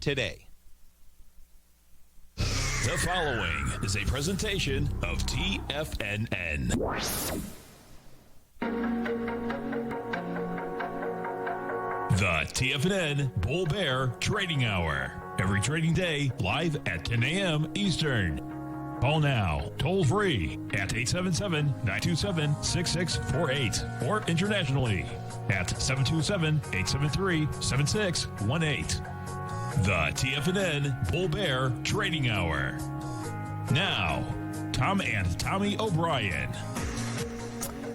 today. The following is a presentation of TFNN. The TFNN Bull Bear Trading Hour. Every trading day, live at 10 a.m. Eastern. Call now, toll free at 877-927-6648 or internationally at 727-873-7618. The TFNN Bull Bear Trading Hour. Now, Tom and Tommy O'Brien.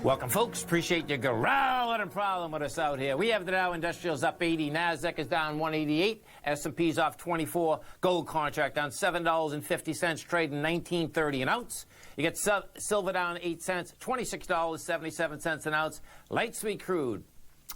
Welcome, folks. Appreciate you growling and prowling with us out here. We have the Dow Industrials up 80. NASDAQ is down 188. S&P's off 24. Gold contract down $7.50, trading $19.30 an ounce. You get silver down 8 cents, $26.77 an ounce. Light sweet crude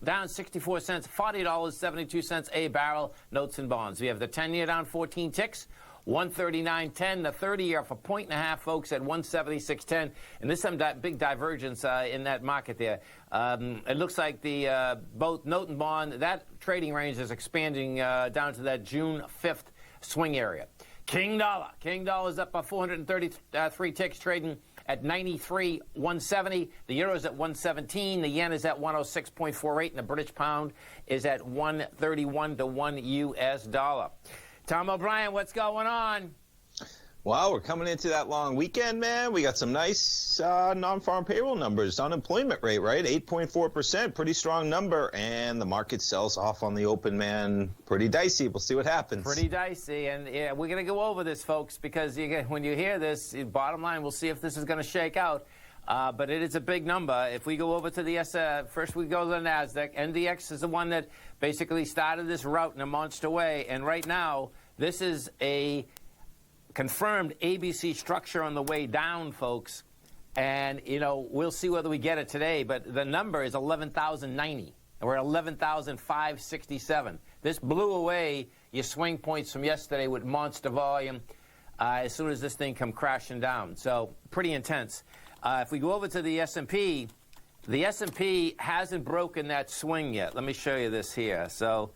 down 64 cents, $40.72 a barrel. Notes and bonds. We have the 10-year down 14 ticks. 139.10, the 30-year for 1.5, folks, at 176.10. And there's some big divergence in that market there. It looks like the both note and bond, that trading range is expanding down to that June 5th swing area. King dollar's up by 433 ticks, trading at 93.170. The euro's at 117. The yen is at 106.48, and the British pound is at 131 to 1 U.S. dollar. Tom O'Brien, what's going on? Well, we're coming into that long weekend, man. We got some nice non-farm payroll numbers. Unemployment rate, right? 8.4%, pretty strong number. And the market sells off on the open, man. Pretty dicey. We'll see what happens. Pretty dicey. And yeah, we're going to go over this, folks, because when you hear this, bottom line, we'll see if this is going to shake out. But it is a big number. If we go over to the first we go to the NASDAQ. NDX is the one that basically started this route in a monster way. And right now, this is a confirmed ABC structure on the way down, folks. And, you know, we'll see whether we get it today. But the number is 11,090. And we're at 11,567. This blew away your swing points from yesterday with monster volume as soon as this thing come crashing down. So pretty intense. If we go over to the S&P hasn't broken that swing yet. Let me show you this here. So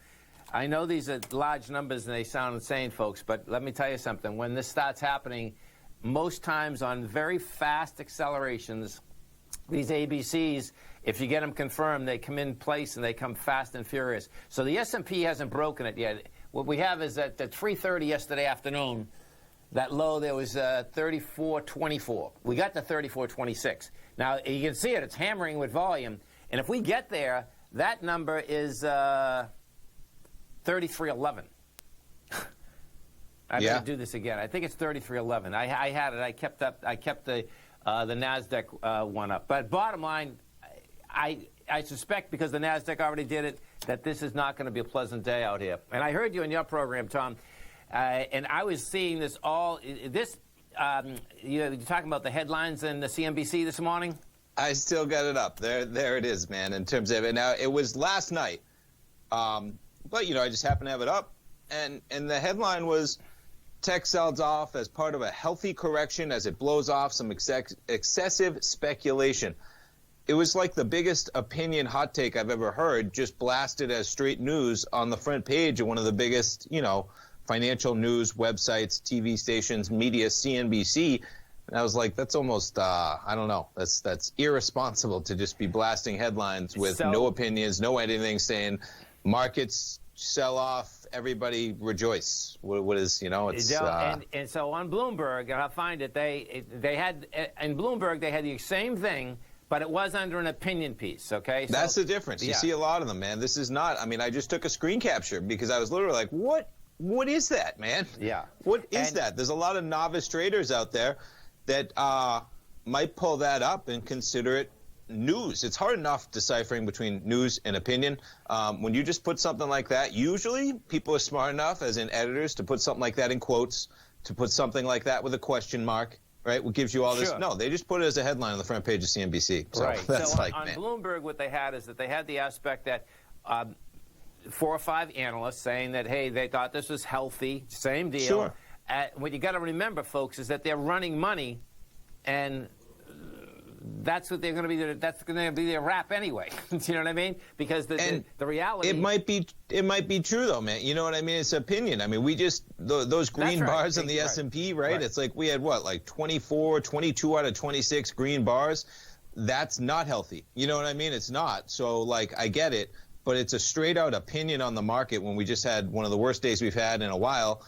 I know these are large numbers and they sound insane, folks, but let me tell you something. When this starts happening, most times on very fast accelerations, these ABCs, if you get them confirmed, they come in place and they come fast and furious. So the S&P hasn't broken it yet. What we have is that at 3:30 yesterday afternoon, that low there was 34.24. We got to 34.26. Now, you can see it. It's hammering with volume. And if we get there, that number is 33.11. I better do this again. I think it's 33.11. I had it. I kept the NASDAQ one up. But bottom line, I suspect because the NASDAQ already did it, that this is not going to be a pleasant day out here. And I heard you in your program, Tom. And I was seeing this you're talking about the headlines in the CNBC this morning? I still got it up. There it is, man, in terms of it. Now, it was last night. But, you know, I just happened to have it up. And the headline was, tech sells off as part of a healthy correction as it blows off some excessive speculation. It was like the biggest opinion hot take I've ever heard, just blasted as straight news on the front page of one of the biggest, you know, financial news websites, TV stations, media, CNBC. And I was like, that's almost, I don't know, that's irresponsible to just be blasting headlines with no opinions, no anything, saying markets sell off, everybody rejoice. What is, you know, it's... And so on Bloomberg, and I'll find it, they had, in Bloomberg, they had the same thing, but it was under an opinion piece, okay? So, that's the difference. You see a lot of them, man. This is not, I mean, I just took a screen capture because I was literally like, what is that, man? Yeah. What is that? There's a lot of novice traders out there that might pull that up and consider it news. It's hard enough deciphering between news and opinion. When you just put something like that, usually people are smart enough, as in editors, to put something like that in quotes, to put something like that with a question mark, right? What gives you all this? No, they just put it as a headline on the front page of CNBC. So right. that's so on Bloomberg, what they had is that they had the aspect that 4 or 5 analysts saying that, hey, they thought this was healthy, same deal. Sure. What you got to remember, folks, is that they're running money, and that's what they're going to be. That's going to be their rap anyway. Do you know what I mean? Because the reality. It might be true though, man. You know what I mean? It's opinion. I mean, we just those green bars on the S&P, right? It's like we had what, like 24, 22 out of 26 green bars. That's not healthy. You know what I mean? It's not. So like, I get it, but it's a straight out opinion on the market when we just had one of the worst days we've had in a while.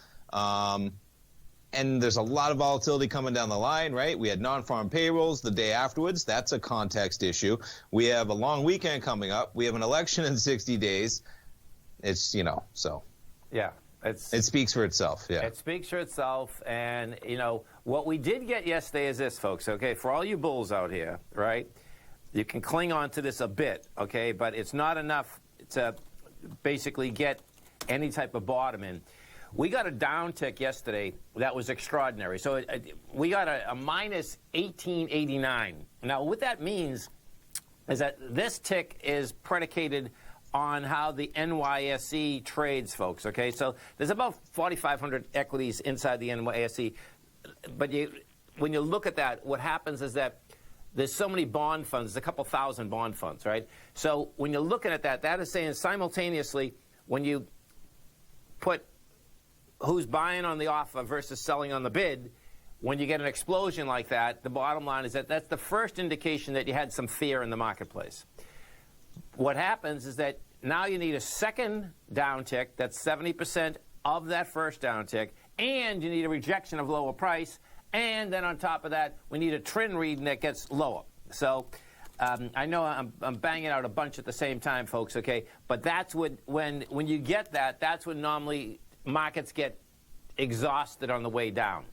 And there's a lot of volatility coming down the line, right? We had non-farm payrolls the day afterwards. That's a context issue. We have a long weekend coming up. We have an election in 60 days. It's, so. Yeah. It speaks for itself, yeah. It speaks for itself. And, what we did get yesterday is this, folks, okay? For all you bulls out here, right? You can cling on to this a bit, okay? But it's not enough to basically get any type of bottom in. We got a downtick yesterday that was extraordinary. So we got a minus 1889. Now, what that means is that this tick is predicated on how the NYSE trades, folks, okay? So there's about 4,500 equities inside the NYSE. But when you look at that, what happens is that there's so many bond funds, there's a couple thousand bond funds, right? So when you're looking at that, that is saying simultaneously when you put who's buying on the offer versus selling on the bid, when you get an explosion like that, the bottom line is that that's the first indication that you had some fear in the marketplace. What happens is that now you need a second downtick that's 70% of that first downtick, and you need a rejection of lower price, and then on top of that, we need a trend reading that gets lower. So I know I'm banging out a bunch at the same time, folks, okay? But that's what, when you get that, that's when normally markets get exhausted on the way down,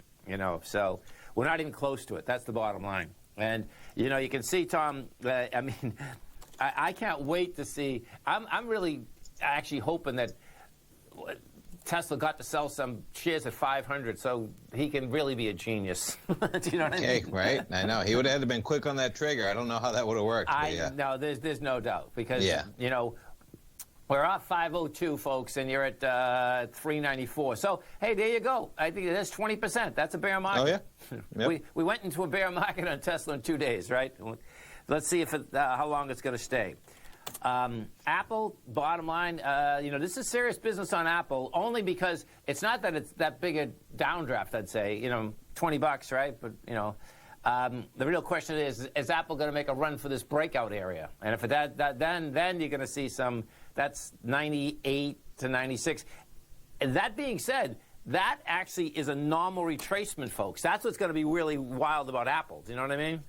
so we're not even close to it. That's the bottom line. And, you can see, Tom, I can't wait to see. I'm really actually hoping that Tesla got to sell some shares at 500 so he can really be a genius. Do you know what I mean? Right? I know. He would have had to been quick on that trigger. I don't know how that would have worked. No, there's no doubt because, we're off 502, folks, and you're at 394. So, hey, there you go. I think that's 20%. That's a bear market. Oh, yeah? Yep. We went into a bear market on Tesla in 2 days, right? Let's see if how long it's going to stay. Apple, bottom line, this is serious business on Apple, only because it's not that it's that big a downdraft, I'd say, $20, right? But, the real question is Apple going to make a run for this breakout area? And if then you're going to see some, that's 98 to 96. And that being said, that actually is a normal retracement, folks. That's what's going to be really wild about Apple. Do you know what I mean?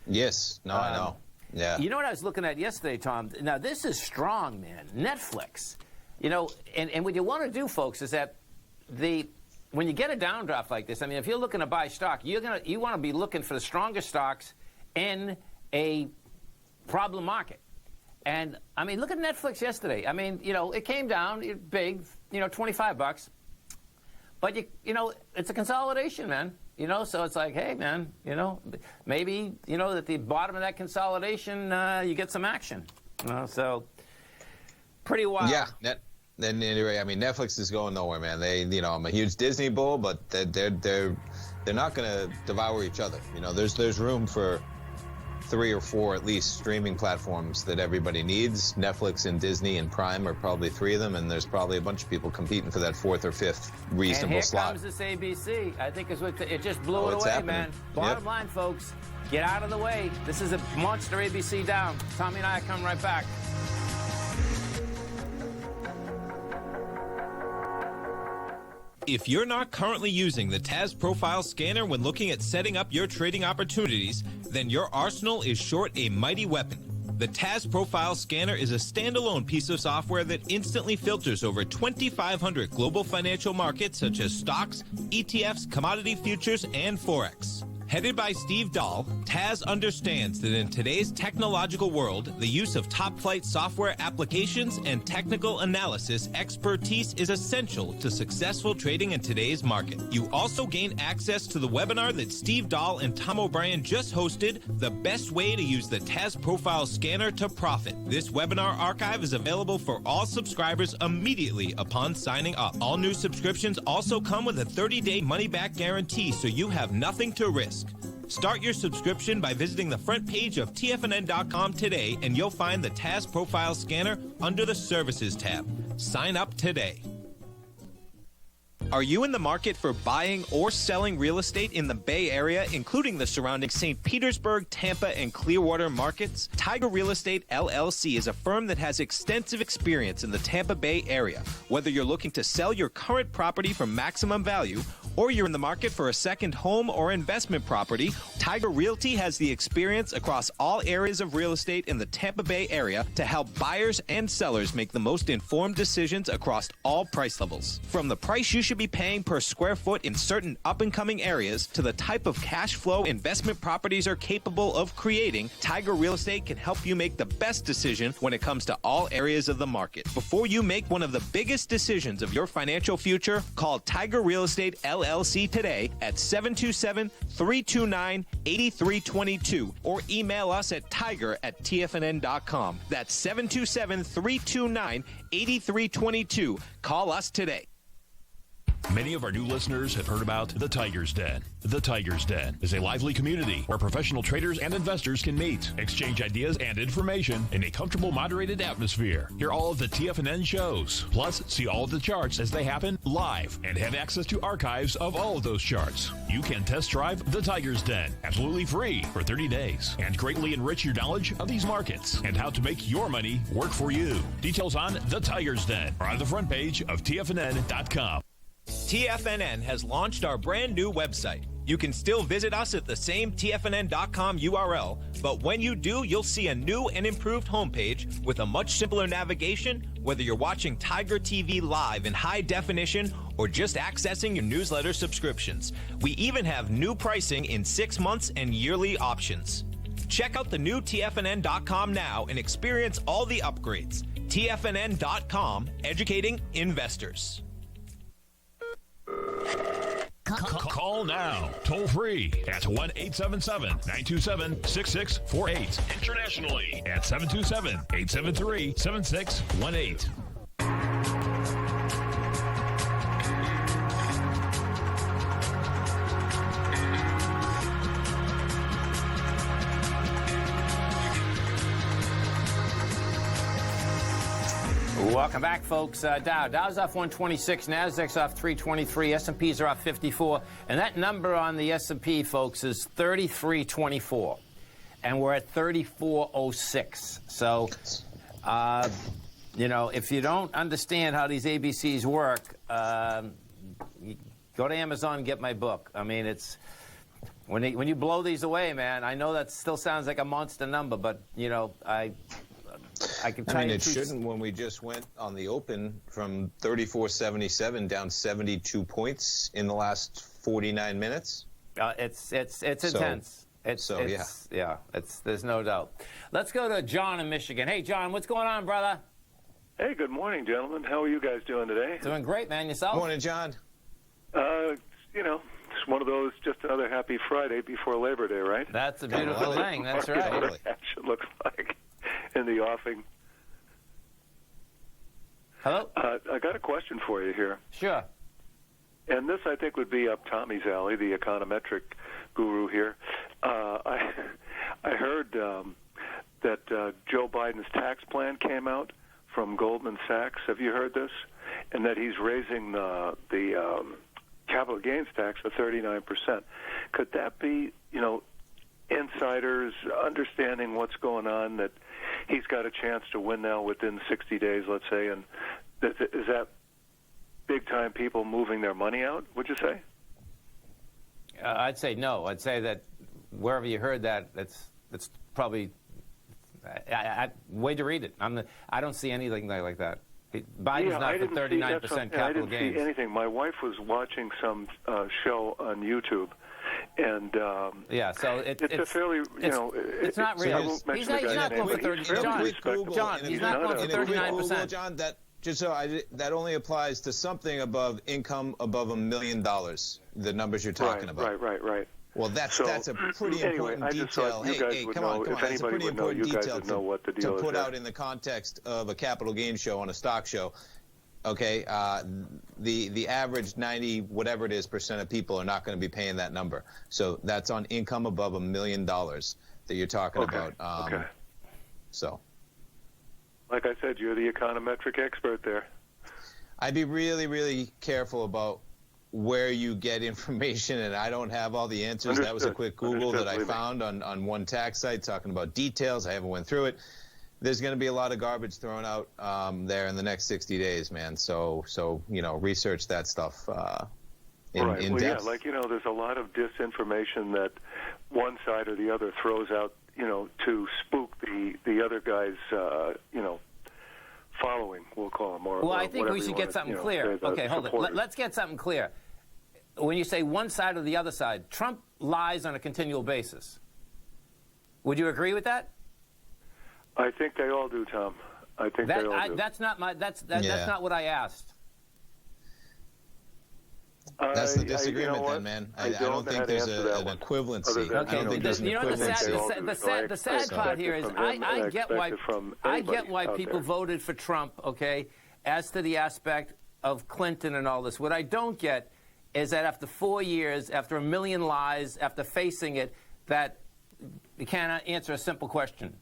Yes. No, I know. Yeah. You know what I was looking at yesterday, Tom? Now, this is strong, man. Netflix. And what you want to do, folks, is that when you get a downdraft like this, I mean, if you're looking to buy stock, you want to be looking for the strongest stocks in a problem market. And, I mean, look at Netflix yesterday. I mean, it came down big, $25. But, it's a consolidation, man. So it's like, hey, man, maybe, at the bottom of that consolidation, you get some action. So pretty wild. Yeah. Then anyway, I mean, Netflix is going nowhere, man. I'm a huge Disney bull, but they're not going to devour each other. There's room for 3 or 4 at least streaming platforms that everybody needs. Netflix and Disney and Prime are probably 3 of them, and there's probably a bunch of people competing for that 4th or 5th reasonable slot. And here comes this ABC. I think it just blew it away, happening. Man. Bottom line, folks, get out of the way. This is a monster ABC down. Tommy and I come right back. If you're not currently using the TAS Profile Scanner when looking at setting up your trading opportunities, then your arsenal is short a mighty weapon. The TAS Profile Scanner is a standalone piece of software that instantly filters over 2,500 global financial markets such as stocks, ETFs, commodity futures, and Forex. Headed by Steve Dahl, TAS understands that in today's technological world, the use of top-flight software applications and technical analysis expertise is essential to successful trading in today's market. You also gain access to the webinar that Steve Dahl and Tom O'Brien just hosted, The Best Way to Use the TAS Profile Scanner to Profit. This webinar archive is available for all subscribers immediately upon signing up. All new subscriptions also come with a 30-day money-back guarantee, so you have nothing to risk. Start your subscription by visiting the front page of TFNN.com today, and you'll find the TAS Profile Scanner under the Services tab. Sign up today. Are you in the market for buying or selling real estate in the Bay Area, including the surrounding St. Petersburg, Tampa, and Clearwater markets? Tiger Real Estate LLC is a firm that has extensive experience in the Tampa Bay area. Whether you're looking to sell your current property for maximum value, or you're in the market for a second home or investment property, Tiger Realty has the experience across all areas of real estate in the Tampa Bay area to help buyers and sellers make the most informed decisions across all price levels. From the price you should be paying per square foot in certain up-and-coming areas to the type of cash flow investment properties are capable of creating, Tiger Real Estate can help you make the best decision when it comes to all areas of the market. Before you make one of the biggest decisions of your financial future, call Tiger Real Estate LLC today at 727-329-8322 or email us at tiger@tfnn.com. That's 727-329-8322. Call us today. Many of our new listeners have heard about the Tiger's Den. The Tiger's Den is a lively community where professional traders and investors can meet, exchange ideas and information in a comfortable, moderated atmosphere. Hear all of the TFNN shows, plus see all of the charts as they happen live and have access to archives of all of those charts. You can test drive the Tiger's Den absolutely free for 30 days and greatly enrich your knowledge of these markets and how to make your money work for you. Details on the Tiger's Den are on the front page of TFNN.com. TFNN has launched our brand new website. You can still visit us at the same TFNN.com URL, but when you do, you'll see a new and improved homepage with a much simpler navigation, whether you're watching Tiger TV live in high definition or just accessing your newsletter subscriptions. We even have new pricing in 6 months and yearly options. Check out the new TFNN.com now and experience all the upgrades. TFNN.com, educating investors. Call now, toll free at 1-877-927-6648. Internationally at 727-873-7618. Welcome back, folks. Dow's off 126, Nasdaq's off 323, S&Ps are off 54, and that number on the S&P, folks, is 3324, and we're at 3406. So, if you don't understand how these ABCs work, go to Amazon and get my book. I mean, it's when you blow these away, man. I know that still sounds like a monster number, but I can tell you. It shouldn't when we just went on the open from 34.77 down 72 points in the last 49 minutes. It's intense. There's no doubt. Let's go to John in Michigan. Hey, John, what's going on, brother? Hey, good morning, gentlemen. How are you guys doing today? Doing great, man. Yourself? Morning, John. It's one of those, just another happy Friday before Labor Day, right? That's a beautiful thing. That's right. What action looks like in the offing. Hello? I got a question for you here. Sure. And this, I think, would be up Tommy's alley, the econometric guru here. I heard that Joe Biden's tax plan came out from Goldman Sachs. Have you heard this? And that he's raising the capital gains tax to 39%. Could that be, insiders understanding what's going on, that he's got a chance to win now within 60 days, let's say, and is that big-time people moving their money out, would you say? I'd say no. I'd say that wherever you heard that, that's probably way to read it. I don't see anything like that. Biden's not for 39% capital gains. I didn't see anything. My wife was watching some show on YouTube, and so it's a fairly, it's not real. He's not going for 39%. John, he's not going for 39%. John, that only applies to something above income above $1 million. The numbers you're talking about. Right. Well, that's a pretty important detail. Hey, come on. That's a pretty important detail to put out in the context of a capital gains show on a stock show. okay, the average 90 whatever it is % of people are not going to be paying that number. So that's on income above $1 million that you're talking about. Okay. So, like I said, you're the econometric expert there. I'd be really, really careful about where you get information, and I don't have all the answers. Understood. That was a quick Google that I Believe me. found on one tax site talking about details. I haven't went through it. There's going to be a lot of garbage thrown out there in the next 60 days, man. So research that stuff in Well, depth. yeah, there's a lot of disinformation that one side or the other throws out, to spook the other guy's, following, we'll call them. Well, I think we should get something clear. Okay, hold it. Let's get something clear. When you say one side or the other side, Trump lies on a continual basis. Would you agree with that? I think they all do, Tom. I think they all do. That's not what I asked. That's the disagreement, then, man. I don't think there's an equivalency. Okay, I don't think there's an equivalency. the sad part here is I get why people voted for Trump. Okay, as to the aspect of Clinton and all this, what I don't get is that after 4 years, after 1 million lies, after facing it, that you cannot answer a simple question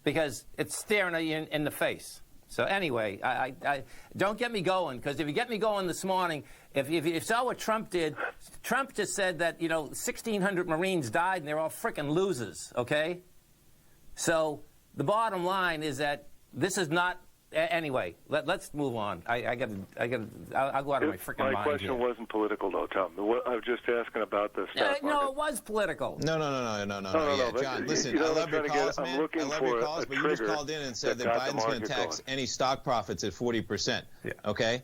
because it's staring at you in the face. So anyway, I don't get me going, because if you get me going this morning, if you saw what Trump did, Trump just said that 1,600 Marines died and they're all frickin' losers. Okay, so the bottom line is that this is not. Anyway, let's move on. I'll go out of my frickin' mind. My question wasn't political, though, Tom. I was just asking about the stock market. No, it was political. No. Yeah, John, listen, I love your calls, man. I love your calls, but you just called in and said that Biden's going to tax any stock profits at 40%. Yeah. Okay,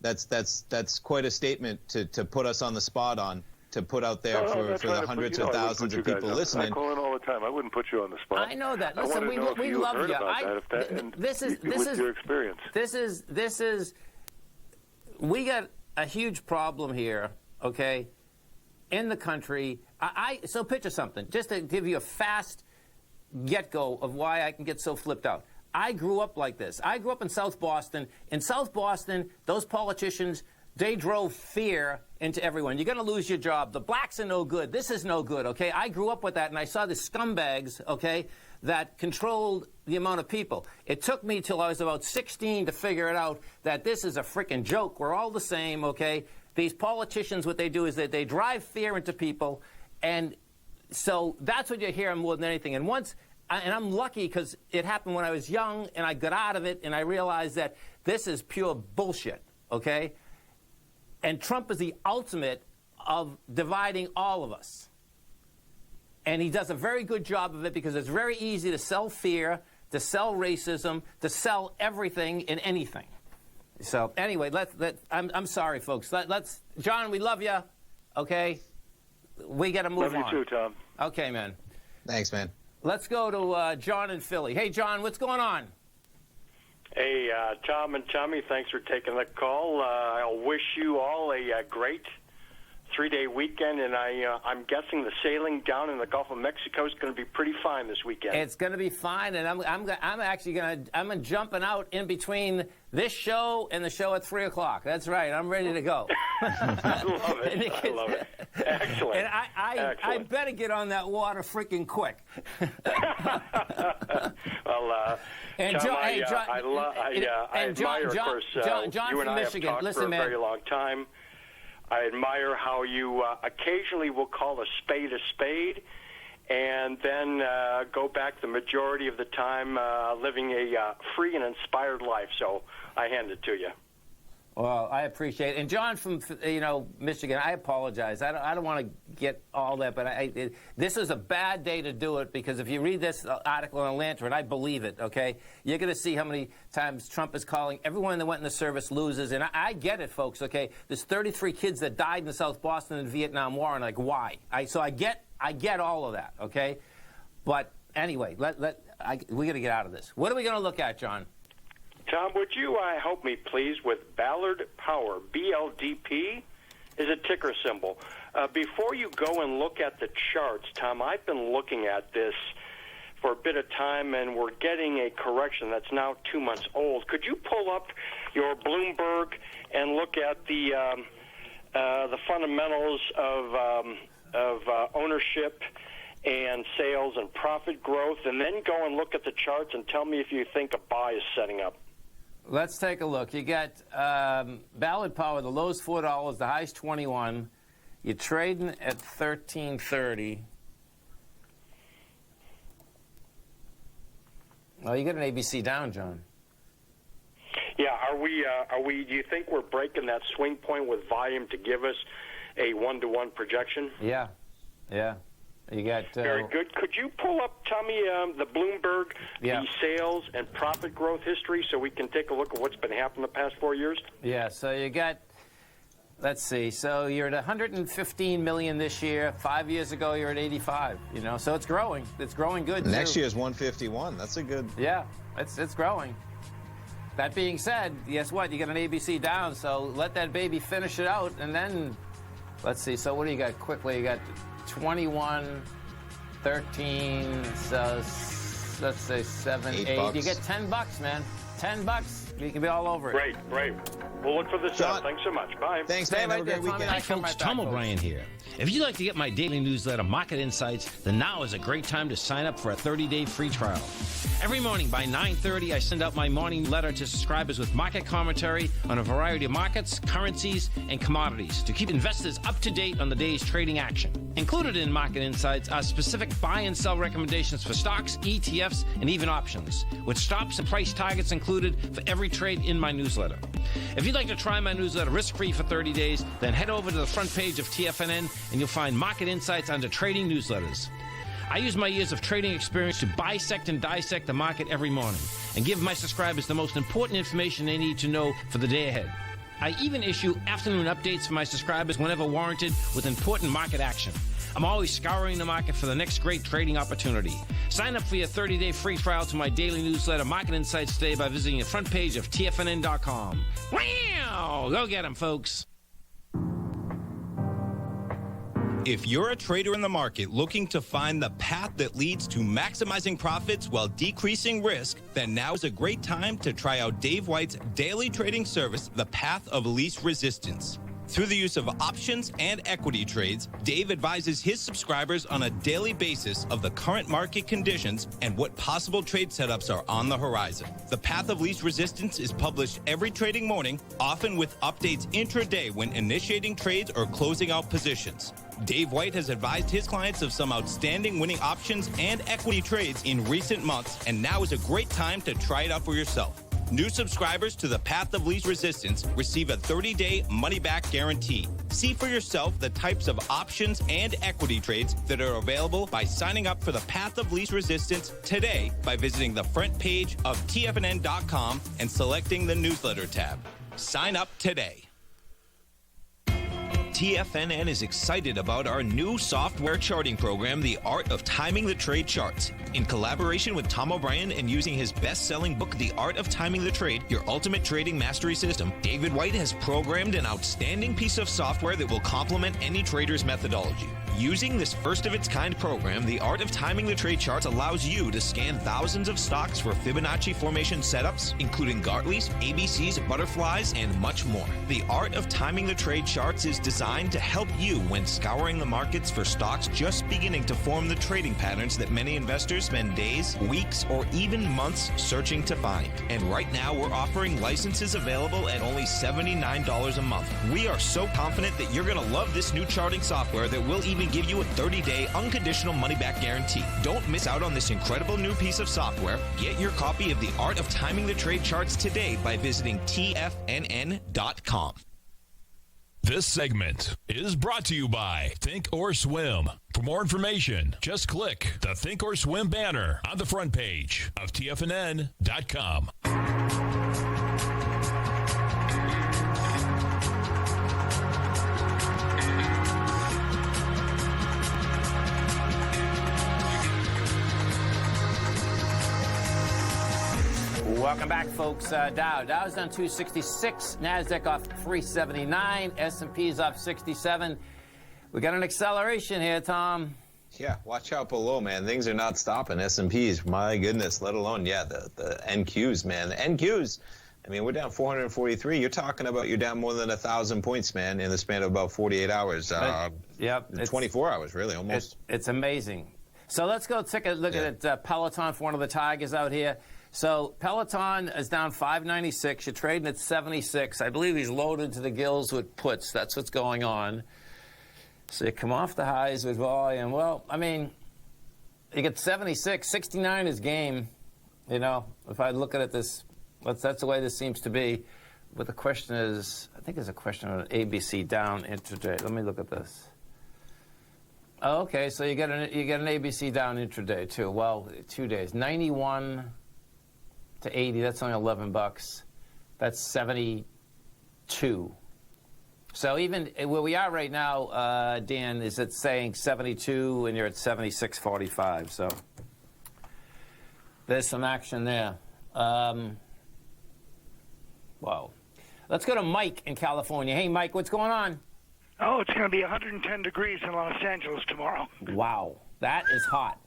that's quite a statement to put us on the spot on. To put out there for the hundreds of thousands of people listening. I call in all the time. I wouldn't put you on the spot. I know that. Listen, we love you. This is your experience. This is. We got a huge problem here. Okay, in the country. So picture something, just to give you a fast get-go of why I can get so flipped out. I grew up like this. I grew up in South Boston. In South Boston, those politicians, they drove fear into everyone. You're going to lose your job. The blacks are no good. This is no good, okay? I grew up with that, and I saw the scumbags, okay, that controlled the amount of people. It took me till I was about 16 to figure it out that this is a freaking joke. We're all the same, okay? These politicians, what they do is that they drive fear into people, and so that's what you hear more than anything. And I'm lucky because it happened when I was young, and I got out of it, and I realized that this is pure bullshit, okay? And Trump is the ultimate of dividing all of us. And he does a very good job of it because it's very easy to sell fear, to sell racism, to sell everything and anything. So anyway, I'm sorry, folks. Let's John, we love you. Okay, we got to move on. Love you too, Tom. Okay, man. Thanks, man. Let's go to John in Philly. Hey, John, what's going on? Hey, Tom and Tommy, thanks for taking the call. I'll wish you all a great 3-day weekend, and I'm guessing the sailing down in the Gulf of Mexico is going to be pretty fine this weekend. It's going to be fine, and I'm actually I'm jumping out in between this show and the show at 3 o'clock. That's right. I'm ready to go. I love it. I love it. Excellent. And I better get on that water freaking quick. Well, and Tom, John, I admire, of course, John you and from I Michigan. have talked Listen, for a man. very long time. I admire how you occasionally will call a spade, and then go back the majority of the time living a free and inspired life. So I hand it to you. Well, I appreciate it. And John from Michigan, I apologize. I don't want to get all that, but this is a bad day to do it, because if you read this article in Atlanta, and I believe it, okay, you're going to see how many times Trump is calling everyone that went in the service losers. And I get it, folks, okay? There's 33 kids that died in South Boston in the Vietnam War, and why? So I get all of that, okay? But anyway, we got to get out of this. What are we going to look at, John? Tom, would you help me, please, with Ballard Power? BLDP is a ticker symbol. Before you go and look at the charts, Tom, I've been looking at this for a bit of time, and we're getting a correction that's now 2 months old. Could you pull up your Bloomberg and look at the fundamentals of ownership and sales and profit growth, and then go and look at the charts and tell me if you think a buy is setting up? Let's take a look. You got Ballard Power, the low's $4, the high's 21. You're trading at 1330. Well, you got an ABC down, John. Yeah, are we? Do you think we're breaking that swing point with volume to give us a 1-to-1 projection? Yeah. You got very good. Could you pull up, Tommy, the Bloomberg, yeah, the sales and profit growth history, so we can take a look at what's been happening the past 4 years? Yeah. So you got. Let's see. So you're at 115 million this year. 5 years ago, you're at 85. You know, so it's growing. It's growing good. Next too. year's 151. That's a good. Yeah, it's growing. That being said, guess what? You got an ABC down. So let that baby finish it out, and then let's see. So what do you got quickly? You got 21, 13. So let's say 7, 8. You get $10, man. $10. You can be all over it. Great. We'll look for this out. Thanks so much. Bye. Thanks, man. Have a great weekend. Hi, folks. Tom O'Brien here. If you'd like to get my daily newsletter, Market Insights, then now is a great time to sign up for a 30-day free trial. Every morning by 9:30, I send out my morning letter to subscribers with market commentary on a variety of markets, currencies, and commodities to keep investors up to date on the day's trading action. Included in Market Insights are specific buy and sell recommendations for stocks, ETFs, and even options, with stops and price targets included for every trade in my newsletter. If you'd like to try my newsletter risk-free for 30 days, then head over to the front page of TFNN and you'll find Market Insights under Trading Newsletters. I use my years of trading experience to bisect and dissect the market every morning and give my subscribers the most important information they need to know for the day ahead. I even issue afternoon updates for my subscribers whenever warranted with important market action. I'm always scouring the market for the next great trading opportunity. Sign up for your 30-day free trial to my daily newsletter, Market Insights, today by visiting the front page of TFNN.com. Wow! Go get them, folks. If you're a trader in the market looking to find the path that leads to maximizing profits while decreasing risk, then now is a great time to try out Dave White's daily trading service, The Path of Least Resistance. Through the use of options and equity trades, Dave advises his subscribers on a daily basis of the current market conditions and what possible trade setups are on the horizon. The Path of Least Resistance is published every trading morning, often with updates intraday when initiating trades or closing out positions. Dave White has advised his clients of some outstanding winning options and equity trades in recent months, and now is a great time to try it out for yourself. New subscribers to the Path of Least Resistance receive a 30-day money-back guarantee. See for yourself the types of options and equity trades that are available by signing up for the Path of Least Resistance today by visiting the front page of TFNN.com and selecting the newsletter tab. Sign up today. TFNN is excited about our new software charting program, The Art of Timing the Trade Charts. In collaboration with Tom O'Brien and using his best-selling book, The Art of Timing the Trade, Your Ultimate Trading Mastery System, David White has programmed an outstanding piece of software that will complement any trader's methodology. Using this first-of-its-kind program, The Art of Timing the Trade Charts allows you to scan thousands of stocks for Fibonacci formation setups, including Gartleys, ABCs, butterflies, and much more. The Art of Timing the Trade Charts is designed to help you when scouring the markets for stocks just beginning to form the trading patterns that many investors spend days, weeks, or even months searching to find. And right now, we're offering licenses available at only $79 a month. We are so confident that you're going to love this new charting software that will even give you a 30-day unconditional money-back guarantee. Don't miss out on this incredible new piece of software. Get your copy of The Art of Timing the Trade Charts today by visiting TFNN.com. This segment is brought to you by Think or Swim. For more information, just click the Think or Swim banner on the front page of TFNN.com. Welcome back, folks. Dow's down 266, NASDAQ off 379, S&P's up 67. We got an acceleration here, Tom. Yeah, watch out below, man. Things are not stopping. S&Ps, my goodness, let alone, the NQs, man. The NQs, I mean, we're down 443. You're talking about you're down more than 1,000 points, man, in the span of about 48 hours. Yep. 24 hours, really, almost. It's amazing. So let's go take a look at Peloton for one of the Tigers out here. So Peloton is down 596. You're trading at 76. I believe he's loaded to the gills with puts. That's what's going on. So you come off the highs with volume. Well, I mean, you get 76. 69 is game. You know, if I look at it that's the way this seems to be. But the question is, I think there's a question on ABC down intraday. Let me look at this. Oh, okay, so you get an ABC down intraday too. Well, 2 days, 91 to 80. That's only $11. That's 72. So even where we are right now, Dan, is it saying 72, and you're at 76.45. So there's some action there. Wow. Let's go to Mike in California. Hey, Mike, what's going on? Oh, it's going to be 110 degrees in Los Angeles tomorrow. Wow. That is hot.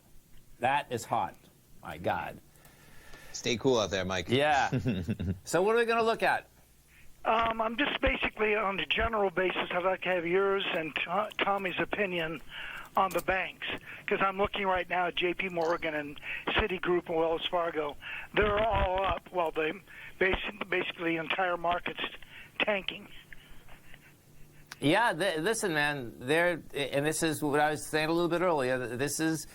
That is hot. My God. Stay cool out there, Mike. Yeah. So what are we going to look at? I'm just basically, on the general basis, I'd like to have yours and Tommy's opinion on the banks, because I'm looking right now at J.P. Morgan and Citigroup and Wells Fargo. They're all up while they basically the entire market's tanking. Yeah, listen, man. And this is what I was saying a little bit earlier. This is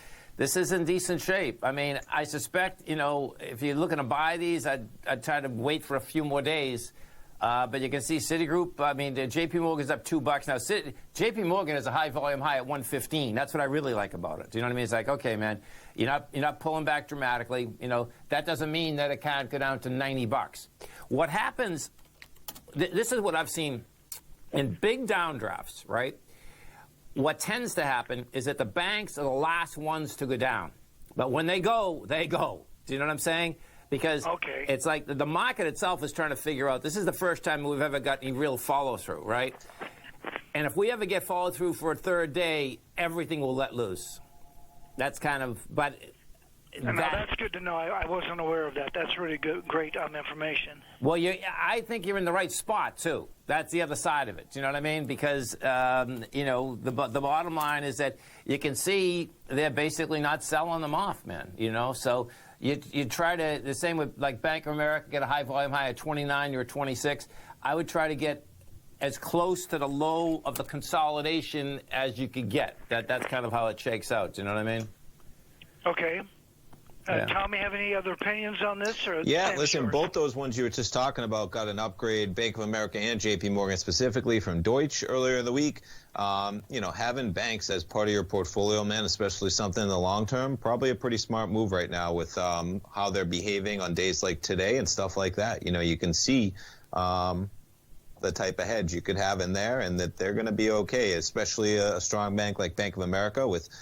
in decent shape. I mean, I suspect, if you're looking to buy these, I'd try to wait for a few more days. But you can see Citigroup. I mean, J.P. Morgan's up $2 now. J.P. Morgan is a high volume high at 115. That's what I really like about it. Do you know what I mean? It's like, okay, man, you're not pulling back dramatically. That doesn't mean that it can't go down to $90. What happens? This is what I've seen in big downdrafts, right? What tends to happen is that the banks are the last ones to go down. But when they go, they go. Do you know what I'm saying? Because It's like the market itself is trying to figure out, this is the first time we've ever got any real follow-through, right? And if we ever get follow-through for a third day, everything will let loose. That's kind of, but... that's good to know. I wasn't aware of that. That's really good, great information. Well, I think you're in the right spot, too. That's the other side of it. Do you know what I mean? Because, the bottom line is that you can see they're basically not selling them off, man. So you try to, the same with like Bank of America, get a high volume high at 29, you're at 26. I would try to get as close to the low of the consolidation as you could get. That's kind of how it shakes out. Do you know what I mean? Okay. Tommy, have any other opinions on this? Yeah, listen, both those ones you were just talking about got an upgrade, Bank of America and J.P. Morgan specifically from Deutsche earlier in the week. Having banks as part of your portfolio, man, especially something in the long term, probably a pretty smart move right now with how they're behaving on days like today and stuff like that. You can see the type of hedge you could have in there and that they're going to be okay, especially a strong bank like Bank of America with –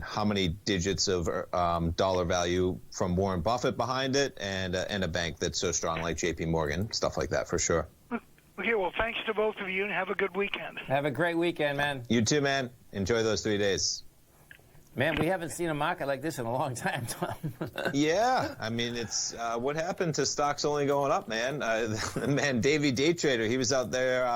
how many digits of dollar value from Warren Buffett behind it and a bank that's so strong like J.P. Morgan, stuff like that for sure. Okay, well, thanks to both of you and have a good weekend. Have a great weekend, man. You too, man. Enjoy those 3 days. Man, we haven't seen a market like this in a long time, Tom. Yeah, it's what happened to stocks only going up, man. Man, Davey Day Trader, he was out there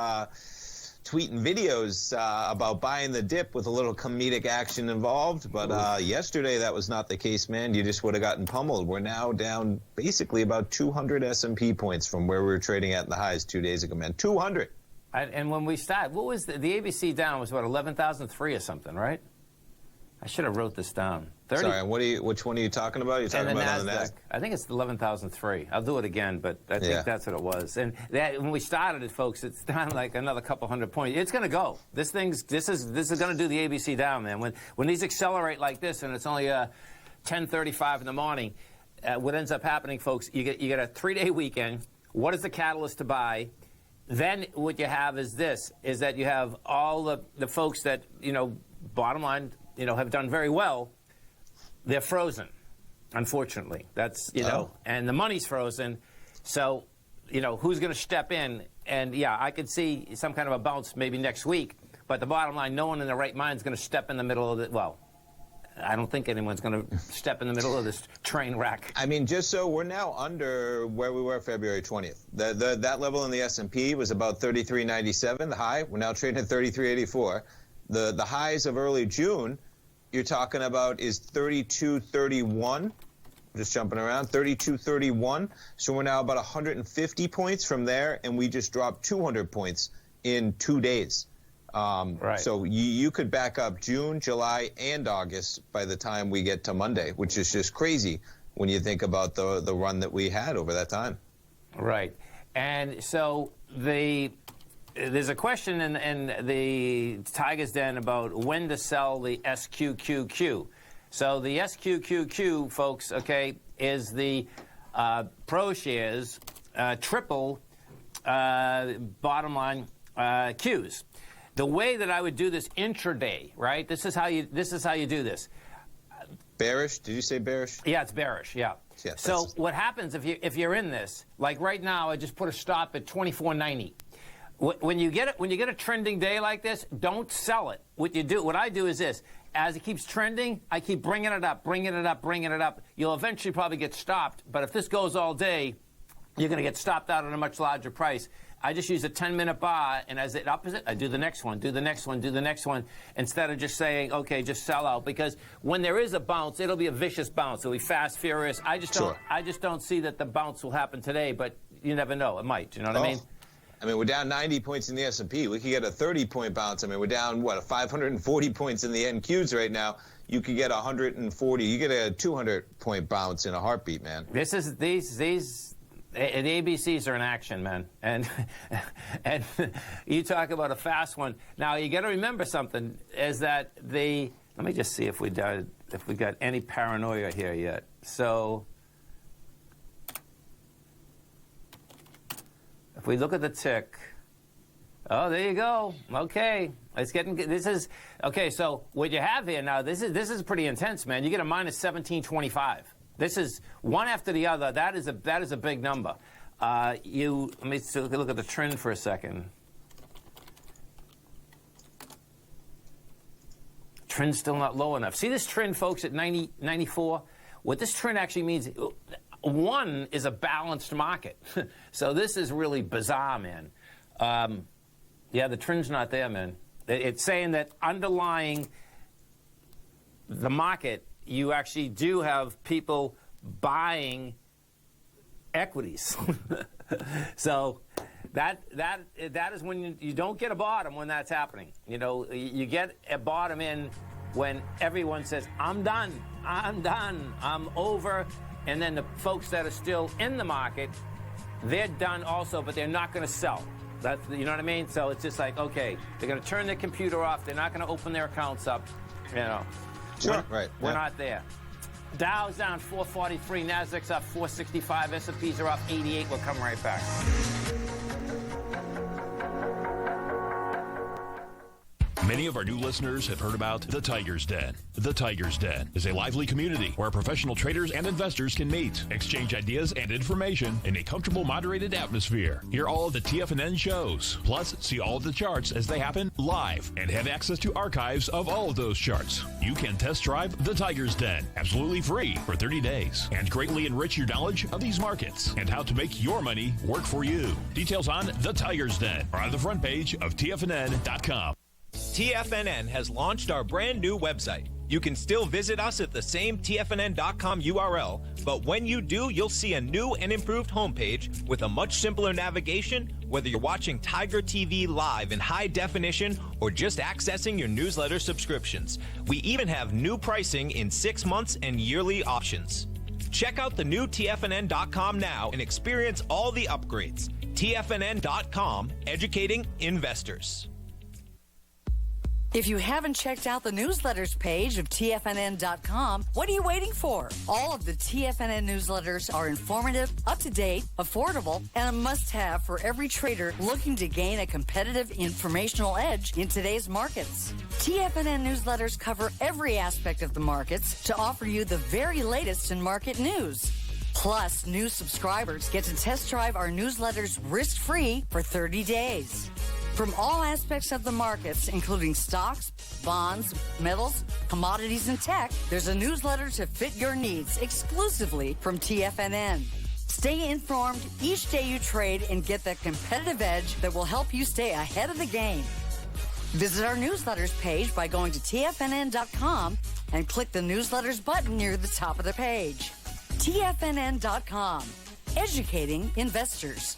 tweeting videos about buying the dip with a little comedic action involved. But yesterday, that was not the case, man. You just would have gotten pummeled. We're now down basically about 200 S&P points from where we were trading at in the highs 2 days ago, man. 200. And when we started, what was the ABC down was, what, 11,003 or something, right? I should have wrote this down. 30. Sorry, which one are you talking about? You're talking about on the Nasdaq? I think it's 11,003. I'll do it again, but I think that's what it was. And when we started it, folks, it's down like another couple hundred points. It's going to go. This is going to do the ABC down, man. When these accelerate like this, and it's only 10:35 in the morning, what ends up happening, folks? You get a 3-day weekend. What is the catalyst to buy? Then what you have is that you have all the folks that bottom line. Have done very well. They're frozen, unfortunately. That's, and the money's frozen. So, who's going to step in? And, I could see some kind of a bounce maybe next week. But the bottom line, no one in their right mind is going to step in the middle of it. Well, I don't think anyone's going to step in the middle of this train wreck. I mean, just so we're now under where we were February 20th. That level in the S&P was about 33.97, the high. We're now trading at 33.84. The highs of early June, you're talking about is 32.31. Just jumping around, 32.31. So we're now about 150 points from there, and we just dropped 200 points in 2 days. Right. So you could back up June, July, and August by the time we get to Monday, which is just crazy when you think about the run that we had over that time. Right. And so there's a question in the Tiger's Den about when to sell the SQQQ. So the SQQQ, folks, okay, is the pro shares triple bottom line Qs. The way that I would do this intraday, right? This is how you do this. Bearish? Did you say bearish? Yeah, it's bearish. Yeah. So what happens if you're in this? Like right now, I just put a stop at 24.90. When you get a trending day like this, don't sell it. What I do is this: as it keeps trending, I keep bringing it up, bringing it up, bringing it up. You'll eventually probably get stopped. But if this goes all day, you're going to get stopped out at a much larger price. I just use a 10-minute bar, and as it up, I do the next one, do the next one, do the next one, instead of just saying, okay, just sell out. Because when there is a bounce, it'll be a vicious bounce. It'll be fast, furious. I just don't see that the bounce will happen today, but you never know. It might. You know what I mean? I mean, we're down 90 points in the S&P. We could get a 30-point bounce. I mean, we're down, 540 points in the NQs right now. You could get 140. You get a 200-point bounce in a heartbeat, man. The ABCs are in action, man, and you talk about a fast one. Now you got to remember something: is that let me just see if we got any paranoia here yet. So if we look at the tick, oh, there you go. Okay, it's getting. This is okay. So what you have here now, this is pretty intense, man. You get a minus 1725. This is one after the other. That is a big number. Let me look at the trend for a second. Trend's still not low enough. See this trend, folks, at 90, 94? What this trend actually means, one is a balanced market. So this is really bizarre, man. Yeah, the trend's not there, man. It's saying that underlying the market, you actually do have people buying equities. So that is when you don't get a bottom when that's happening. You know, you get a bottom in when everyone says, I'm done, I'm over. And then the folks that are still in the market, they're done also, but they're not going to sell. You know what I mean? So it's just like, okay, they're going to turn their computer off. They're not going to open their accounts up, you know. Sure, we're not there. Dow's down 443, Nasdaq's up 465, S&Ps are up 88. We'll come right back. Many of our new listeners have heard about the Tiger's Den. The Tiger's Den is a lively community where professional traders and investors can meet, exchange ideas and information in a comfortable, moderated atmosphere. Hear all of the TFNN shows, plus see all of the charts as they happen live and have access to archives of all of those charts. You can test drive the Tiger's Den absolutely free for 30 days and greatly enrich your knowledge of these markets and how to make your money work for you. Details on the Tiger's Den are on the front page of TFNN.com. TFNN has launched our brand new website. You can still visit us at the same TFNN.com URL, but when you do, you'll see a new and improved homepage with a much simpler navigation, whether you're watching Tiger TV live in high definition or just accessing your newsletter subscriptions. We even have new pricing in 6 months and yearly options. Check out the new TFNN.com now and experience all the upgrades. TFNN.com, educating investors. If you haven't checked out the newsletters page of TFNN.com, what are you waiting for? All of the TFNN newsletters are informative, up-to-date, affordable, and a must-have for every trader looking to gain a competitive informational edge in today's markets. TFNN newsletters cover every aspect of the markets to offer you the very latest in market news. Plus, new subscribers get to test drive our newsletters risk-free for 30 days. From all aspects of the markets, including stocks, bonds, metals, commodities, and tech, there's a newsletter to fit your needs exclusively from TFNN. Stay informed each day you trade and get that competitive edge that will help you stay ahead of the game. Visit our newsletters page by going to TFNN.com and click the newsletters button near the top of the page. TFNN.com, educating investors.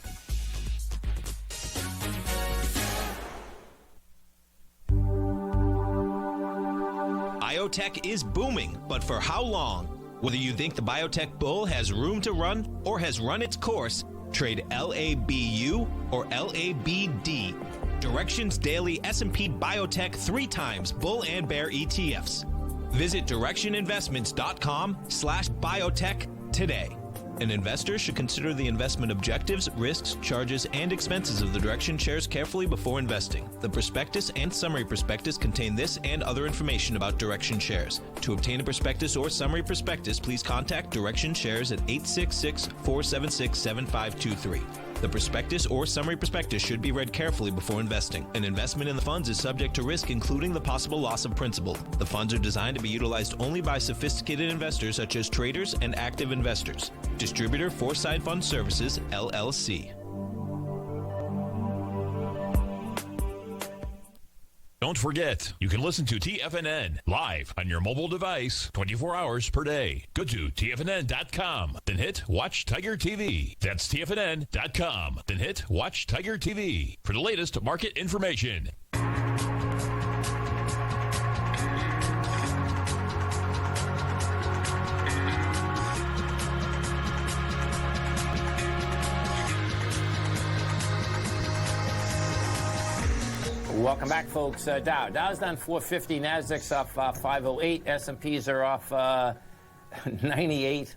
Biotech is booming, but for how long? Whether you think the biotech bull has room to run or has run its course, trade LABU or LABD. Direction's daily S&P Biotech 3 times bull and bear ETFs. Visit directioninvestments.com/biotech today. An investor should consider the investment objectives, risks, charges, and expenses of the Direction shares carefully before investing. The prospectus and summary prospectus contain this and other information about Direction shares. To obtain a prospectus or summary prospectus, please contact Direction shares at 866-476-7523. The prospectus or summary prospectus should be read carefully before investing. An investment in the funds is subject to risk, including the possible loss of principal. The funds are designed to be utilized only by sophisticated investors such as traders and active investors. Distributor Foreside Fund Services, LLC. Don't forget, you can listen to TFNN live on your mobile device 24 hours per day. Go to TFNN.com, then hit Watch Tiger TV. That's TFNN.com, then hit Watch Tiger TV for the latest market information. Welcome back, folks. Dow's down 450, Nasdaq's off 508, S&Ps are off 98.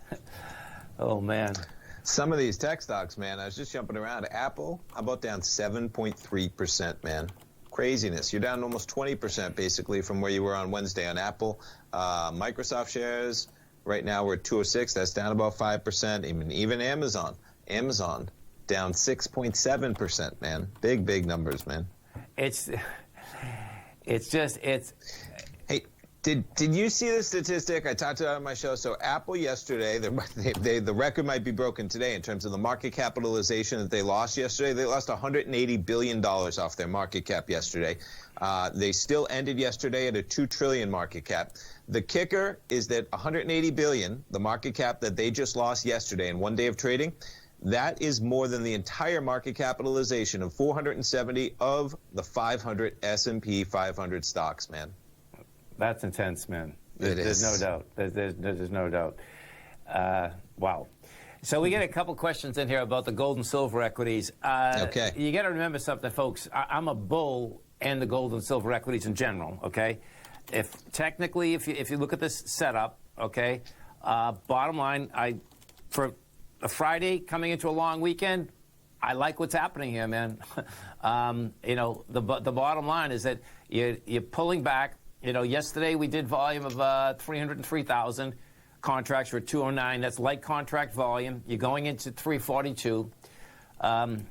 Oh, man. Some of these tech stocks, man, I was just jumping around. Apple, how about down 7.3%, man? Craziness. You're down almost 20% basically from where you were on Wednesday on Apple. Microsoft shares, right now we're at 206. That's down about 5%. Even Amazon down 6.7%, man. Big numbers, man. It's Hey, did you see the statistic? I talked about it on my show. So Apple yesterday, the record might be broken today in terms of the market capitalization that they lost yesterday. They lost $180 billion off their market cap yesterday. They still ended yesterday at a $2 trillion market cap. The kicker is that $180 billion, the market cap that they just lost yesterday in one day of trading, that is more than the entire market capitalization of 470 of the 500 S&P 500 stocks, man. That's intense, man. There's no doubt. There's no doubt. Wow. So we get a couple questions in here about the gold and silver equities. Okay. You got to remember something, folks. I'm a bull and the gold and silver equities in general, okay? If you look at this setup, okay, bottom line, for a Friday coming into a long weekend, I like what's happening here, man. The bottom line is that you're pulling back. Yesterday we did volume of 303,000 contracts for 209. That's light contract volume. You're going into 342. If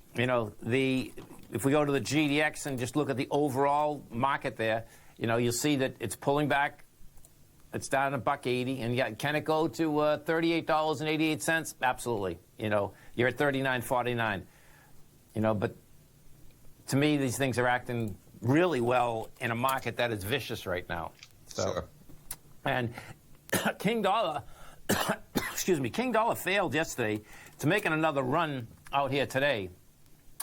we go to the GDX and just look at the overall market there, you'll see that it's pulling back. It's down $1.80, and can it go to $38.88? Absolutely. You're at $39.49. But to me, these things are acting really well in a market that is vicious right now. So, sure. And King Dollar, King Dollar failed yesterday to making another run out here today,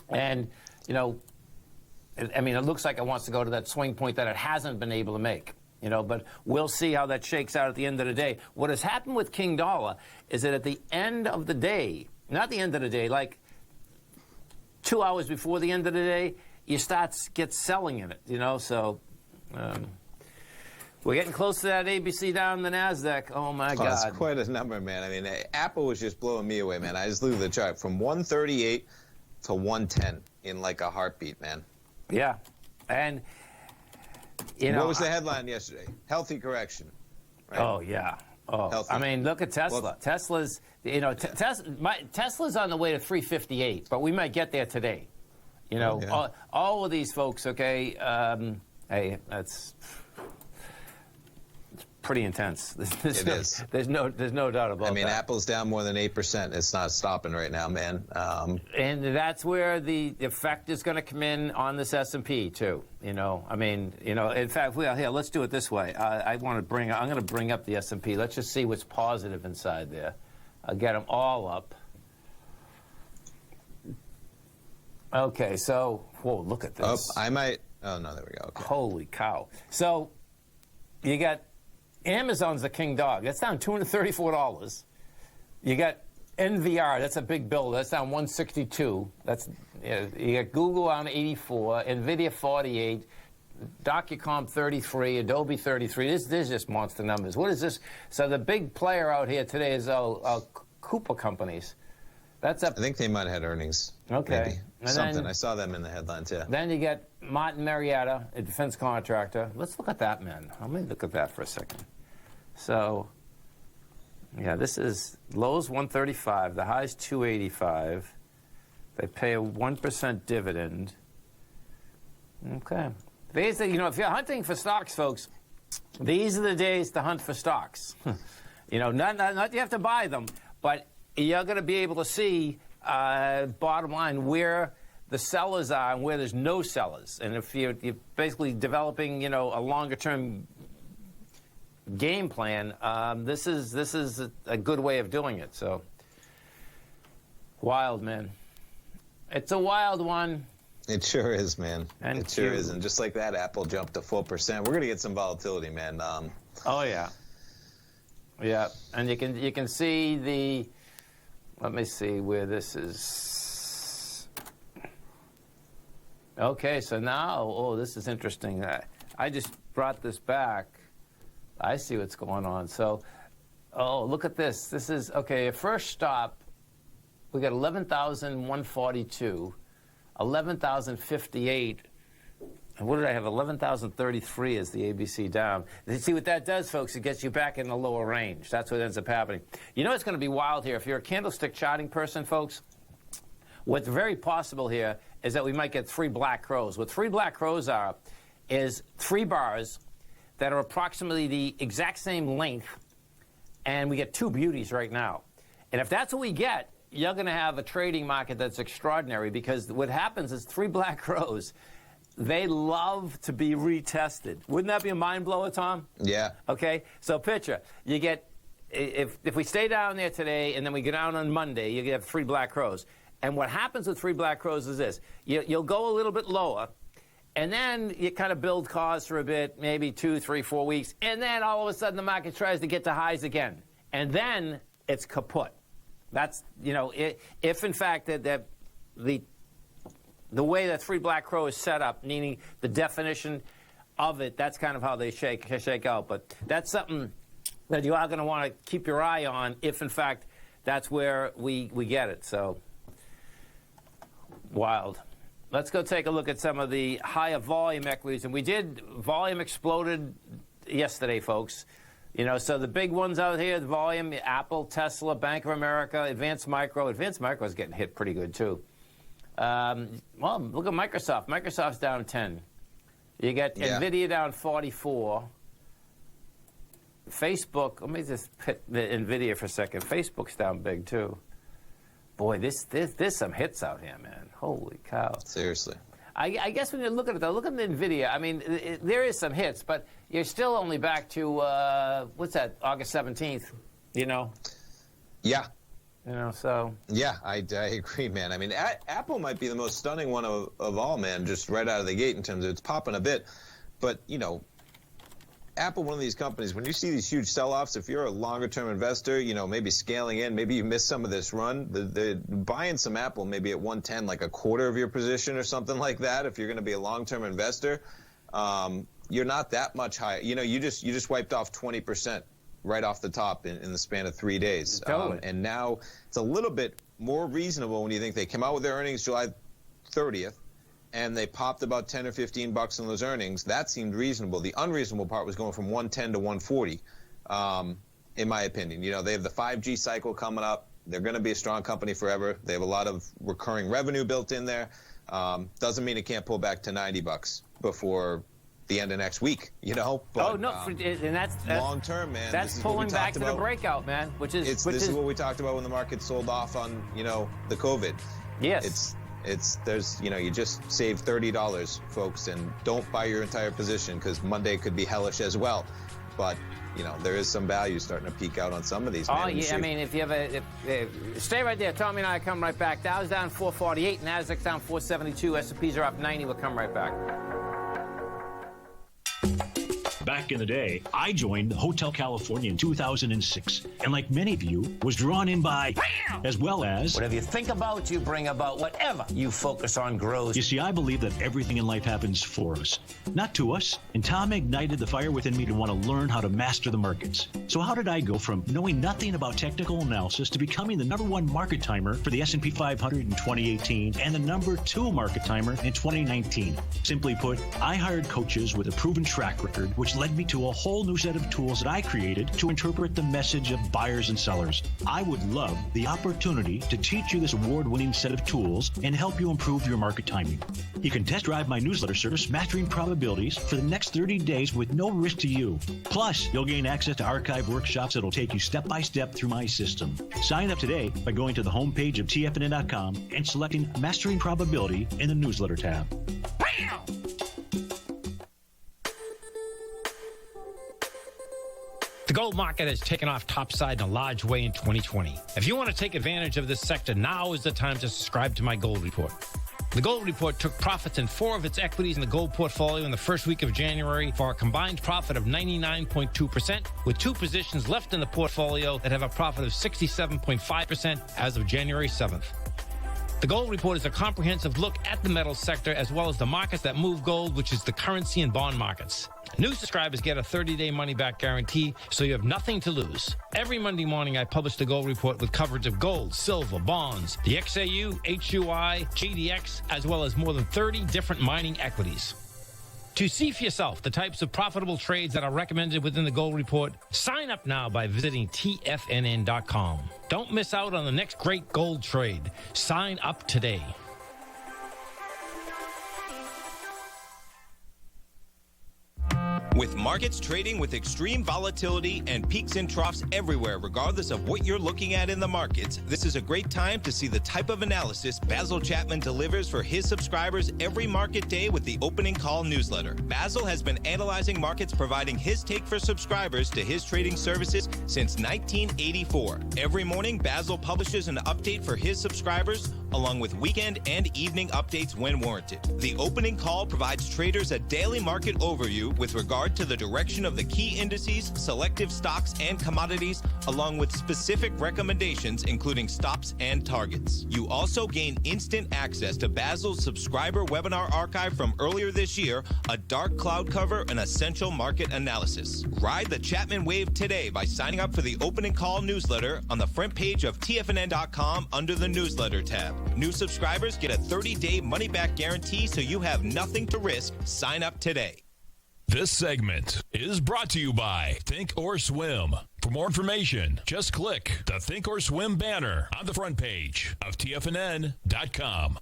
and it looks like it wants to go to that swing point that it hasn't been able to make. But we'll see how that shakes out at the end of the day. What has happened with King Dollar is that at the end of the day, not the end of the day, like 2 hours before the end of the day, you get selling in it, So we're getting close to that ABC down the NASDAQ. Oh, my God. That's quite a number, man. Apple was just blowing me away, man. I just looked at the chart from 138 to 110 in like a heartbeat, man. Yeah. And what was the headline yesterday? Healthy correction. Right? Oh, yeah. Oh, healthy. Look at Tesla. Well, Tesla's on the way to 358, but we might get there today. You know, yeah. all of these folks, okay, hey, that's pretty intense. There's no doubt about that. I mean, Apple's down more than 8%. It's not stopping right now, man. And that's where the effect is going to come in on this S&P too. You know, I mean, you know, in fact, here, let's do it this way. I'm going to bring up the S&P. Let's just see what's positive inside there. I'll get them all up. Okay, so whoa, look at this. Oh, I might. Oh no, there we go. Okay. Holy cow! So you got Amazon's the king dog. That's down $234. You got NVR. That's a big bill. That's down 162. That's you got Google on 84, Nvidia 48, DocuComp 33, Adobe 33. This is just monster numbers. What is this? So the big player out here today is Cooper companies. That's up. I think they might have had earnings. Okay. Maybe. Something. I saw them in the headlines, yeah. Then you get Martin Marietta, a defense contractor. Let's look at that, man. Let me look at that for a second. So, yeah, this is lows 135, the highs 285. They pay a 1% dividend. Okay. Basically, you know, if you're hunting for stocks, folks, these are the days to hunt for stocks. You know, not you have to buy them, but you're going to be able to see, bottom line, where the sellers are and where there's no sellers. And if you're basically developing, you know, a longer-term game plan, this is a good way of doing it. So, wild, man. It's a wild one. It sure is, man. And it sure is. And just like that, Apple jumped to 4%. We're going to get some volatility, man. Oh, yeah. Yeah, and you can see the... Let me see where this is. Okay, so now, oh, this is interesting. I just brought this back. I see what's going on. So, oh, look at this. This is, okay, first stop, we got 11,142, 11,058. And what did I have? 11,033 is the ABC down. See what that does, folks? It gets you back in the lower range. That's what ends up happening. You know what's going to be wild here? If you're a candlestick charting person, folks, what's very possible here is that we might get 3 black crows. What 3 black crows are is 3 bars that are approximately the exact same length, and we get 2 beauties right now. And if that's what we get, you're going to have a trading market that's extraordinary, because what happens is 3 black crows, they love to be retested. Wouldn't that be a mind blower, Tom? Yeah. Okay, so picture, you get, if we stay down there today and then we go down on Monday, you get 3 black crows. And what happens with 3 black crows is this. You'll go a little bit lower, and then you kind of build cause for a bit, maybe 2, 3, 4 weeks, and then all of a sudden the market tries to get to highs again. And then it's kaput. That's, you know, if in fact that the way that 3 black crow is set up, meaning the definition of it, that's kind of how they shake out. But that's something that you are going to want to keep your eye on if, in fact, that's where we get it. So, wild. Let's go take a look at some of the higher volume equities. And volume exploded yesterday, folks. You know, so the big ones out here, the volume, Apple, Tesla, Bank of America, Advanced Micro. Advanced Micro is getting hit pretty good, too. Well, look at Microsoft. Microsoft's down 10. You got Nvidia down 44. Facebook, let me just hit the Nvidia for a second. Facebook's down big, too. Boy, there's some hits out here, man. Holy cow. Seriously. I guess when you look at it, though, look at the Nvidia. I mean, there is some hits, but you're still only back to, what's that, August 17th, you know? Yeah. You know, so... Yeah, I agree, man. I mean, Apple might be the most stunning one of all, man, just right out of the gate in terms of it's popping a bit. But, you know, Apple, one of these companies, when you see these huge sell-offs, if you're a longer-term investor, you know, maybe scaling in, maybe you missed some of this run, the buying some Apple maybe at 110, like a quarter of your position or something like that, if you're going to be a long-term investor, you're not that much higher. You know, you just wiped off 20%. Right off the top in the span of 3 days. Totally. And now it's a little bit more reasonable when you think they came out with their earnings July 30th, and they popped about 10 or 15 bucks on those earnings. That seemed reasonable. The unreasonable part was going from 110 to 140, in my opinion. You know, they have the 5G cycle coming up. They're going to be a strong company forever. They have a lot of recurring revenue built in there. Doesn't mean it can't pull back to $90 before the end of next week, you know. But, oh no, and that's long term, man. That's pulling back to the breakout, man. This is what we talked about when the market sold off on, you know, the COVID. Yes. There's, you know, you just save $30, folks, and don't buy your entire position because Monday could be hellish as well. But, you know, there is some value starting to peak out on some of these. Oh, yeah, I mean, if you have stay right there. Tommy and I come right back. Dow's down 448, NASDAQ's down 472, S&Ps are up 90. We'll come right back. Back in the day, I joined Hotel California in 2006, and like many of you, was drawn in by, as well as... Whatever you think about, you bring about. Whatever you focus on grows. You see, I believe that everything in life happens for us, not to us. And Tom ignited the fire within me to want to learn how to master the markets. So how did I go from knowing nothing about technical analysis to becoming the #1 market timer for the S&P 500 in 2018 and the #2 market timer in 2019? Simply put, I hired coaches with a proven track record, which led me to a whole new set of tools that I created to interpret the message of buyers and sellers. I would love the opportunity to teach you this award-winning set of tools and help you improve your market timing. You can test drive my newsletter service, Mastering Probabilities, for the next 30 days with no risk to you. Plus, you'll gain access to archive workshops that'll take you step-by-step through my system. Sign up today by going to the homepage of TFNN.com and selecting Mastering Probability in the newsletter tab. Bam! The gold market has taken off topside in a large way in 2020. If you want to take advantage of this sector, now is the time to subscribe to my gold report. The gold report took profits in 4 of its equities in the gold portfolio in the first week of January for a combined profit of 99.2%, with 2 positions left in the portfolio that have a profit of 67.5% as of January 7th. The gold report is a comprehensive look at the metals sector as well as the markets that move gold, which is the currency and bond markets. New subscribers get a 30-day money-back guarantee, so you have nothing to lose. Every Monday morning, I publish the Gold Report with coverage of gold, silver, bonds, the XAU, HUI, GDX, as well as more than 30 different mining equities. To see for yourself the types of profitable trades that are recommended within the Gold Report, sign up now by visiting TFNN.com. Don't miss out on the next great gold trade. Sign up today. With markets trading with extreme volatility and peaks and troughs everywhere, regardless of what you're looking at in the markets, this is a great time to see the type of analysis Basil Chapman delivers for his subscribers every market day with the Opening Call newsletter. Basil has been analyzing markets, providing his take for subscribers to his trading services since 1984. Every morning, Basil publishes an update for his subscribers, along with weekend and evening updates when warranted. The Opening Call provides traders a daily market overview with regard to the direction of the key indices, selective stocks, and commodities, along with specific recommendations, including stops and targets. You also gain instant access to Basil's subscriber webinar archive from earlier this year, a dark cloud cover, and essential market analysis. Ride the Chapman wave today by signing up for the Opening Call newsletter on the front page of TFNN.com under the newsletter tab. New subscribers get a 30-day money-back guarantee, so you have nothing to risk. Sign up today. This segment is brought to you by Think or Swim. For more information, just click the Think or Swim banner on the front page of TFNN.com.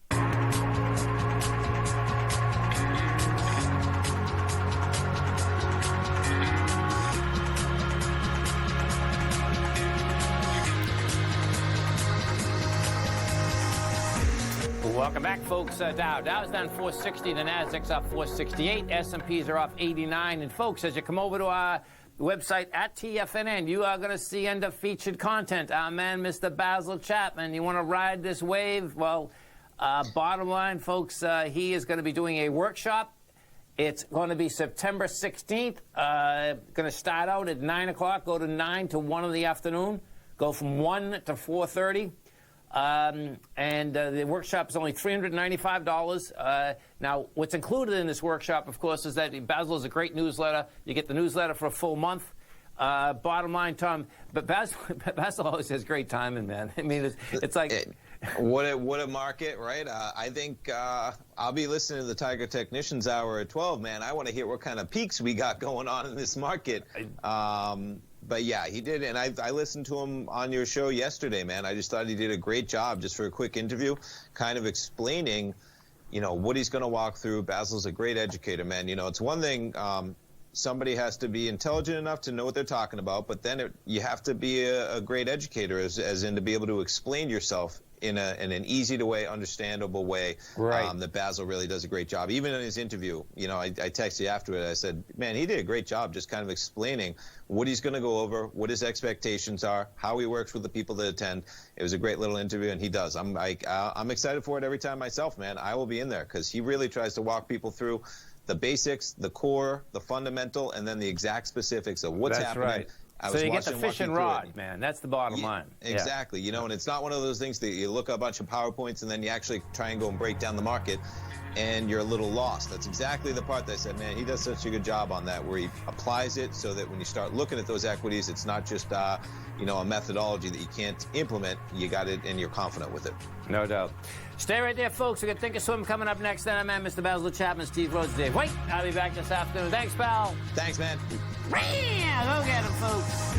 Welcome back, folks. Dow's down 460, the NASDAQ's up 468, S&Ps are up 89. And folks, as you come over to our website at TFNN, you are going to see under-featured content. Our man, Mr. Basil Chapman. You want to ride this wave? Well, bottom line, folks, he is going to be doing a workshop. It's going to be September 16th. Going to start out at 9 o'clock, go to 9 to 1 in the afternoon, go from 1 to 4:30. The workshop is only $395. Now, what's included in this workshop, of course, is that Basil is a great newsletter. You get the newsletter for a full month. Bottom line, Tom, but Basil always has great timing, man. I mean, it's like... What a market, right? I think I'll be listening to the Tiger Technicians Hour at 12, man. I want to hear what kind of peaks we got going on in this market. But yeah, he did, and I listened to him on your show yesterday, man. I just thought he did a great job, just for a quick interview, kind of explaining, what he's going to walk through. Basil's a great educator, man. It's one thing, somebody has to be intelligent enough to know what they're talking about, but then you have to be a great educator, as in to be able to explain yourself in an easy to way, understandable way. Right. That Basil really does a great job. Even in his interview, I texted you after it. I said, man, he did a great job just kind of explaining what he's going to go over, what his expectations are, how he works with the people that attend. It was a great little interview, and he does. I'm excited for it every time myself, man. I will be in there because he really tries to walk people through the basics, the core, the fundamental, and then the exact specifics of what's happening. Right. So you get the fishing rod, man. That's the bottom line. Exactly. And it's not one of those things that you look at a bunch of PowerPoints and then you actually try and go and break down the market and you're a little lost. That's exactly the part that I said, man, he does such a good job on that, where he applies it so that when you start looking at those equities, it's not just, a methodology that you can't implement. You got it and you're confident with it. No doubt. Stay right there, folks. We got Think or Swim coming up next. Then I'm at Mr. Basil Chapman, Steve Rhodes, Dave. Wait, I'll be back this afternoon. Thanks, pal. Thanks, man. Go get him, folks.